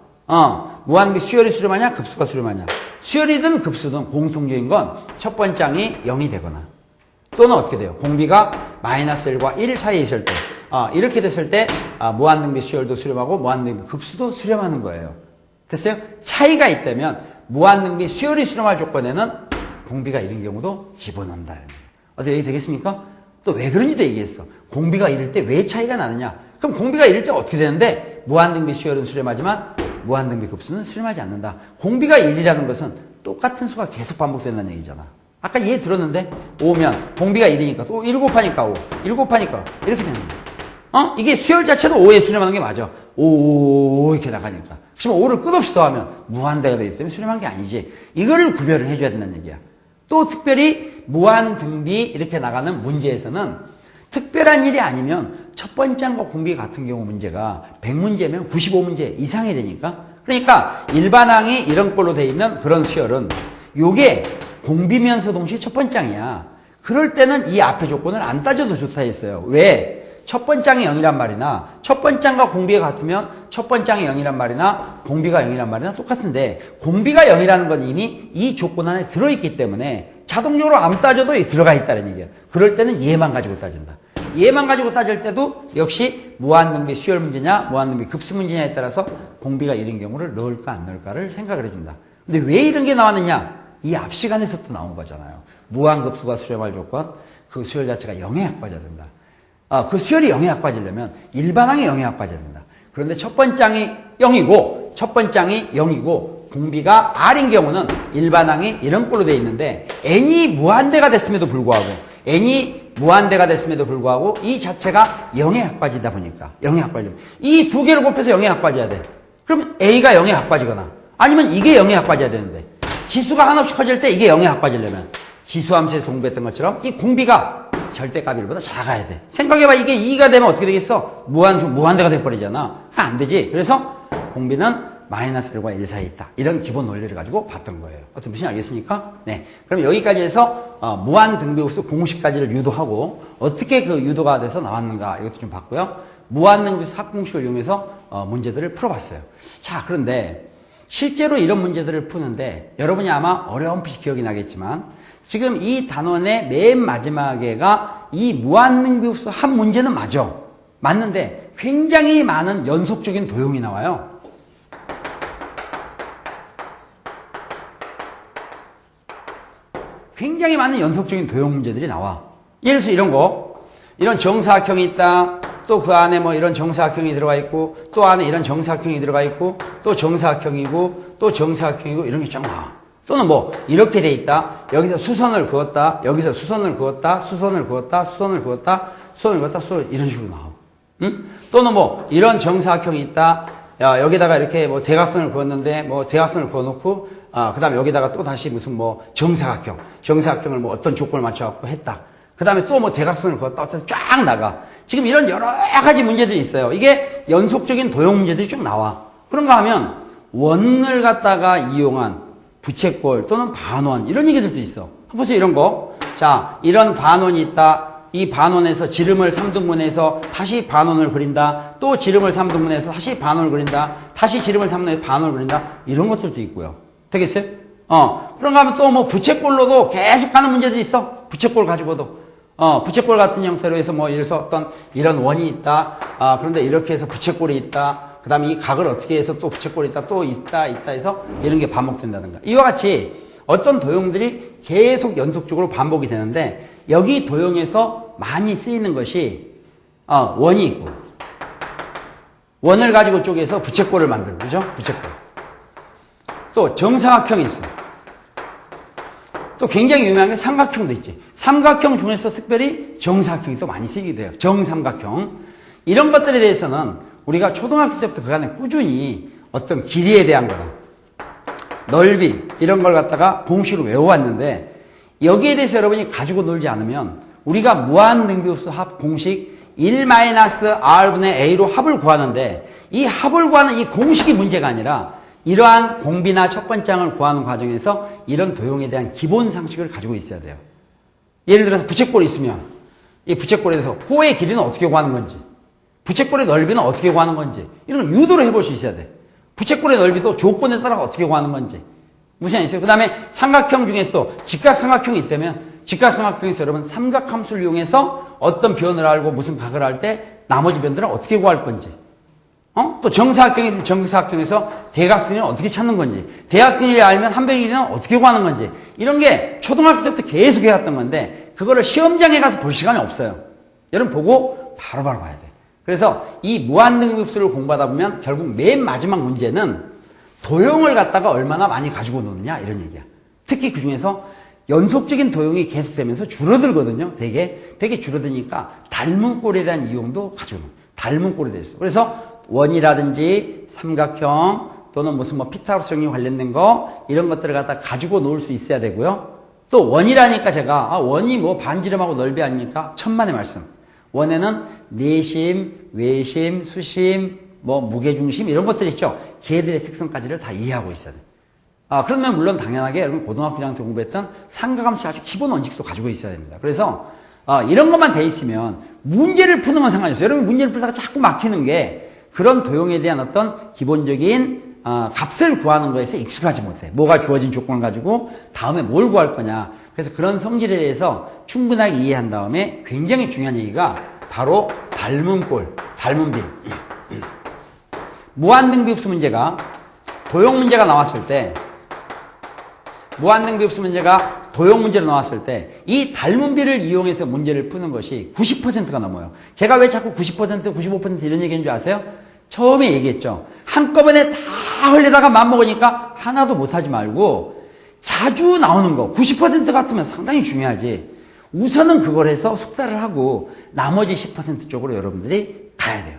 무한등비 수열이 수렴하냐 급수가 수렴하냐. 수열이든 급수든 공통적인 건 첫 번장이 0이 되거나 또는 어떻게 돼요? 공비가 마이너스 1과 1 사이에 있을 때 이렇게 됐을 때 무한등비 수열도 수렴하고 무한등비 급수도 수렴하는 거예요. 됐어요? 차이가 있다면 무한등비 수열이 수렴할 조건에는 공비가 1인 경우도 집어넣는다. 어떻게 얘기 되겠습니까? 또 왜 그런지도 얘기했어. 공비가 1일 때 왜 차이가 나느냐? 그럼 공비가 1일 때 어떻게 되는데 무한등비 수열은 수렴하지만 무한등비 급수는 수렴하지 않는다. 공비가 1이라는 것은 똑같은 수가 계속 반복된다는 얘기잖아. 아까 이해 들었는데 5면 공비가 1이니까 또 1 곱하니까 5, 1 곱하니까 이렇게 되는 거야. 이게 수열 자체도 5에 수렴하는 게 맞아. 5 이렇게 나가니까. 그렇지만 5를 끝없이 더하면 무한대가 되기 때문에 수렴한 게 아니지. 이거를 구별을 해줘야 된다는 얘기야. 또 특별히 무한등비 이렇게 나가는 문제에서는 특별한 일이 아니면 첫 번째과 공비 같은 경우 문제가 100문제면 95문제 이상이 되니까 그러니까 일반항이 이런 꼴로 돼 있는 그런 수열은 요게 공비면서 동시에 첫 번장이야. 그럴 때는 이 앞에 조건을 안 따져도 좋다 했어요. 왜? 첫 번장이 0이란 말이나 첫 번장과 공비가 같으면 첫 번장이 0이란 말이나 공비가 0이란 말이나 똑같은데 공비가 0이라는 건 이미 이 조건 안에 들어있기 때문에 자동적으로 안 따져도 들어가 있다는 얘기야. 그럴 때는 얘만 가지고 따진다. 얘만 가지고 따질 때도 역시 무한등비 수열 문제냐 무한등비 급수 문제냐에 따라서 공비가 1인 경우를 넣을까 안 넣을까를 생각을 해준다. 근데 왜 이런 게 나왔느냐? 이 앞 시간에서도 나온 거잖아요. 무한급수가 수렴할 조건 그 수열 자체가 0에 합과져야 된다. 그 수열이 0에 합과지려면 일반항이 0에 합과져야 된다. 그런데 첫 번장이 0이고 공비가 R인 경우는 일반항이 이런 꼴로 돼 있는데 n이 무한대가 됐음에도 불구하고 이 자체가 0에 합과지다 보니까 0에 합과지면 이 두 개를 곱해서 0에 합과져야 돼. 그럼 A가 0에 합과지거나 아니면 이게 0에 합과져야 되는데 지수가 한없이 커질 때 이게 0에 합과지려면 지수함수에서 공부했던 것처럼 이 공비가 절대값 1보다 작아야 돼. 생각해봐. 이게 2가 되면 어떻게 되겠어? 무한대가 돼버리잖아. 안 되지. 그래서 공비는 마이너스 1과 1 사이에 있다. 이런 기본 논리를 가지고 봤던 거예요. 어떻게 무슨 알겠습니까? 네. 그럼 여기까지 해서 무한등비급수 공식까지를 유도하고 어떻게 그 유도가 돼서 나왔는가 이것도 좀 봤고요. 무한등비급수 합공식을 이용해서 문제들을 풀어봤어요. 자, 그런데 실제로 이런 문제들을 푸는데 여러분이 아마 어렴풋이 기억이 나겠지만 지금 이 단원의 맨 마지막에가 이 무한등비급수 한 문제는 맞는데 굉장히 많은 연속적인 도형이 나와요. 굉장히 많은 연속적인 도형 문제들이 나와. 예를 들어서 이런 거, 이런 정사각형이 있다. 또 그 안에 뭐 이런 정사각형이 들어가 있고, 또 안에 이런 정사각형이 들어가 있고, 또 정사각형이고, 또 정사각형이고 이런 게 쫙 나와. 또는 뭐 이렇게 돼 있다. 여기서 수선을 그었다. 여기서 수선을 그었다. 수선을 그었다. 수선을 그었다. 수선을 그었다. 이런 식으로 나와. 응? 또는 뭐 이런 정사각형이 있다. 야, 여기다가 이렇게 뭐 대각선을 그었는데 뭐 대각선을 그어놓고 그 다음에 여기다가 또 다시 무슨 뭐 정사각형을 뭐 어떤 조건을 맞춰갖고 했다. 그 다음에 또 뭐 대각선을 그었다. 어쨌든 쫙 나가. 지금 이런 여러 가지 문제들이 있어요. 이게 연속적인 도형 문제들이 쭉 나와. 그런가 하면 원을 갖다가 이용한 부채꼴 또는 반원 이런 얘기들도 있어. 보세요. 이런 거. 자, 이런 반원이 있다. 이 반원에서 지름을 3등분해서 다시 반원을 그린다. 또 지름을 3등분해서 다시 반원을 그린다. 다시 지름을 3등분해서 반원을 그린다. 이런 것들도 있고요. 되겠어요? 그런가 하면 또 뭐 부채꼴로도 계속 가는 문제들이 있어. 부채꼴 가지고도. 부채꼴 같은 형태로 해서 뭐 이래서 어떤 이런 원이 있다. 그런데 이렇게 해서 부채꼴이 있다. 그 다음에 이 각을 어떻게 해서 또 부채꼴이 있다. 또 있다 해서 이런 게 반복된다든가. 이와 같이 어떤 도형들이 계속 연속적으로 반복이 되는데 여기 도형에서 많이 쓰이는 것이 원이 있고 원을 가지고 쪼개서 부채꼴을 만들고 그죠? 부채꼴. 또 정사각형이 있어. 또 굉장히 유명한 게 삼각형도 있지. 삼각형 중에서도 특별히 정사각형이 또 많이 쓰이게 돼요. 정삼각형. 이런 것들에 대해서는 우리가 초등학교 때부터 그간에 꾸준히 어떤 길이에 대한 거나 넓이 이런 걸 갖다가 공식으로 외워왔는데 여기에 대해서 여러분이 가지고 놀지 않으면 우리가 무한능비흡수 합 공식 1-R분의 A로 합을 구하는데 이 합을 구하는 이 공식이 문제가 아니라 이러한 공비나 첫 번장을 구하는 과정에서 이런 도형에 대한 기본 상식을 가지고 있어야 돼요. 예를 들어서 부채꼴이 있으면 이 부채꼴에 대해서 호의 길이는 어떻게 구하는 건지, 부채꼴의 넓이는 어떻게 구하는 건지 이런 걸 유도를 해볼 수 있어야 돼. 부채꼴의 넓이도 조건에 따라 어떻게 구하는 건지 무슨 얘기 있어요? 그 다음에 삼각형 중에서도 직각삼각형이 있다면 직각삼각형에서 여러분 삼각함수를 이용해서 어떤 변을 알고 무슨 각을 할 때 나머지 변들은 어떻게 구할 건지, 또 정사각형이 있으면 정사각형에서 대각선을 어떻게 찾는 건지, 대각선을 알면 한변의 길이는 어떻게 구하는 건지 이런 게 초등학교 때부터 계속 해왔던 건데 그거를 시험장에 가서 볼 시간이 없어요. 여러분 보고 바로바로 봐야 돼. 그래서 이 무한능비흡수를 공부하다 보면 결국 맨 마지막 문제는 도형을 갖다가 얼마나 많이 가지고 노느냐 이런 얘기야. 특히 그 중에서 연속적인 도형이 계속되면서 줄어들거든요. 되게 줄어드니까 닮은 꼴에 대한 이용도 가지고 노. 닮은 꼴에 대해서. 그래서 원이라든지 삼각형 또는 무슨 뭐 피타고라스 정리 관련된 거 이런 것들을 갖다 가지고 놀 수 있어야 되고요. 또 원이라니까 제가 원이 뭐 반지름하고 넓이 아닙니까? 천만의 말씀. 원에는 내심, 외심, 수심, 뭐 무게중심 이런 것들 있죠. 걔들의 특성까지를 다 이해하고 있어야 돼. 그러면 물론 당연하게 여러분 고등학교 1학년 때 공부했던 삼각함수 아주 기본 원칙도 가지고 있어야 됩니다. 그래서 이런 것만 돼 있으면 문제를 푸는 건 상관이 없어요. 여러분 문제를 풀다가 자꾸 막히는 게 그런 도형에 대한 어떤 기본적인 값을 구하는 거에서 익숙하지 못해. 뭐가 주어진 조건을 가지고 다음에 뭘 구할 거냐. 그래서 그런 성질에 대해서 충분하게 이해한 다음에 굉장히 중요한 얘기가 바로 닮은 꼴, 닮은 비. 무한능비흡수 문제가 도형 문제가 나왔을 때 무한능비흡수 문제가 도형 문제로 나왔을 때 이 닮은 비를 이용해서 문제를 푸는 것이 90%가 넘어요. 제가 왜 자꾸 90%, 95% 이런 얘기인 줄 아세요? 처음에 얘기했죠. 한꺼번에 다 흘리다가 맘먹으니까 하나도 못하지 말고 자주 나오는 거 90% 같으면 상당히 중요하지. 우선은 그걸 해서 숙달을 하고 나머지 10% 쪽으로 여러분들이 가야 돼요.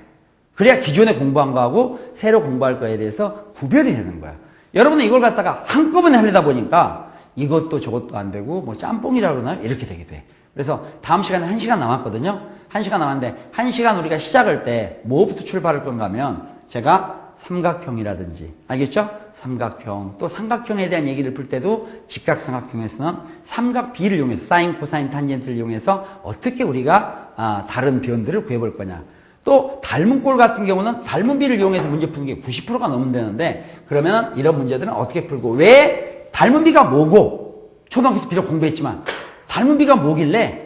그래야 기존에 공부한 거하고 새로 공부할 거에 대해서 구별이 되는 거야. 여러분은 이걸 갖다가 한꺼번에 하려다 보니까 이것도 저것도 안 되고 뭐 짬뽕이라고 그러나요? 이렇게 되게 돼. 그래서 다음 시간에 1시간 남았거든요. 1시간 남았는데 1시간 우리가 시작할 때 뭐부터 출발할 건가 하면 제가 삼각형이라든지 알겠죠? 삼각형 또 삼각형에 대한 얘기를 풀 때도 직각삼각형에서는 삼각비를 이용해서 사인, 코사인, 탄젠트를 이용해서 어떻게 우리가 다른 변들을 구해볼 거냐. 또 닮은 꼴 같은 경우는 닮은 비를 이용해서 문제 푸는 게 90%가 넘으면 되는데 그러면 이런 문제들은 어떻게 풀고 왜 닮은 비가 뭐고 초등학교 때 비록 공부했지만 닮은 비가 뭐길래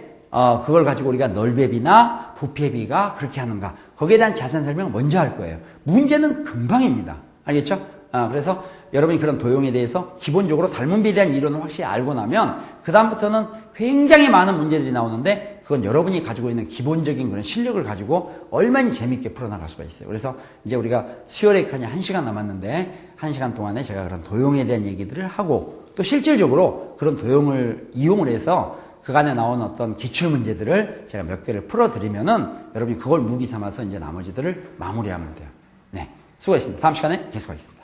그걸 가지고 우리가 넓의 비나 부피의 비가 그렇게 하는가 거기에 대한 자세한 설명을 먼저 할 거예요. 문제는 금방입니다. 알겠죠? 그래서 여러분이 그런 도형에 대해서 기본적으로 닮은 비에 대한 이론을 확실히 알고 나면 그 다음부터는 굉장히 많은 문제들이 나오는데 그건 여러분이 가지고 있는 기본적인 그런 실력을 가지고 얼마나 재밌게 풀어나갈 수가 있어요. 그래서 이제 우리가 수요일에 1시간 남았는데 1시간 동안에 제가 그런 도형에 대한 얘기들을 하고 또 실질적으로 그런 도형을 이용을 해서 그간에 나온 어떤 기출문제들을 제가 몇 개를 풀어드리면은 여러분이 그걸 무기 삼아서 이제 나머지들을 마무리하면 돼요. 네. 수고했습니다. 다음 시간에 계속하겠습니다.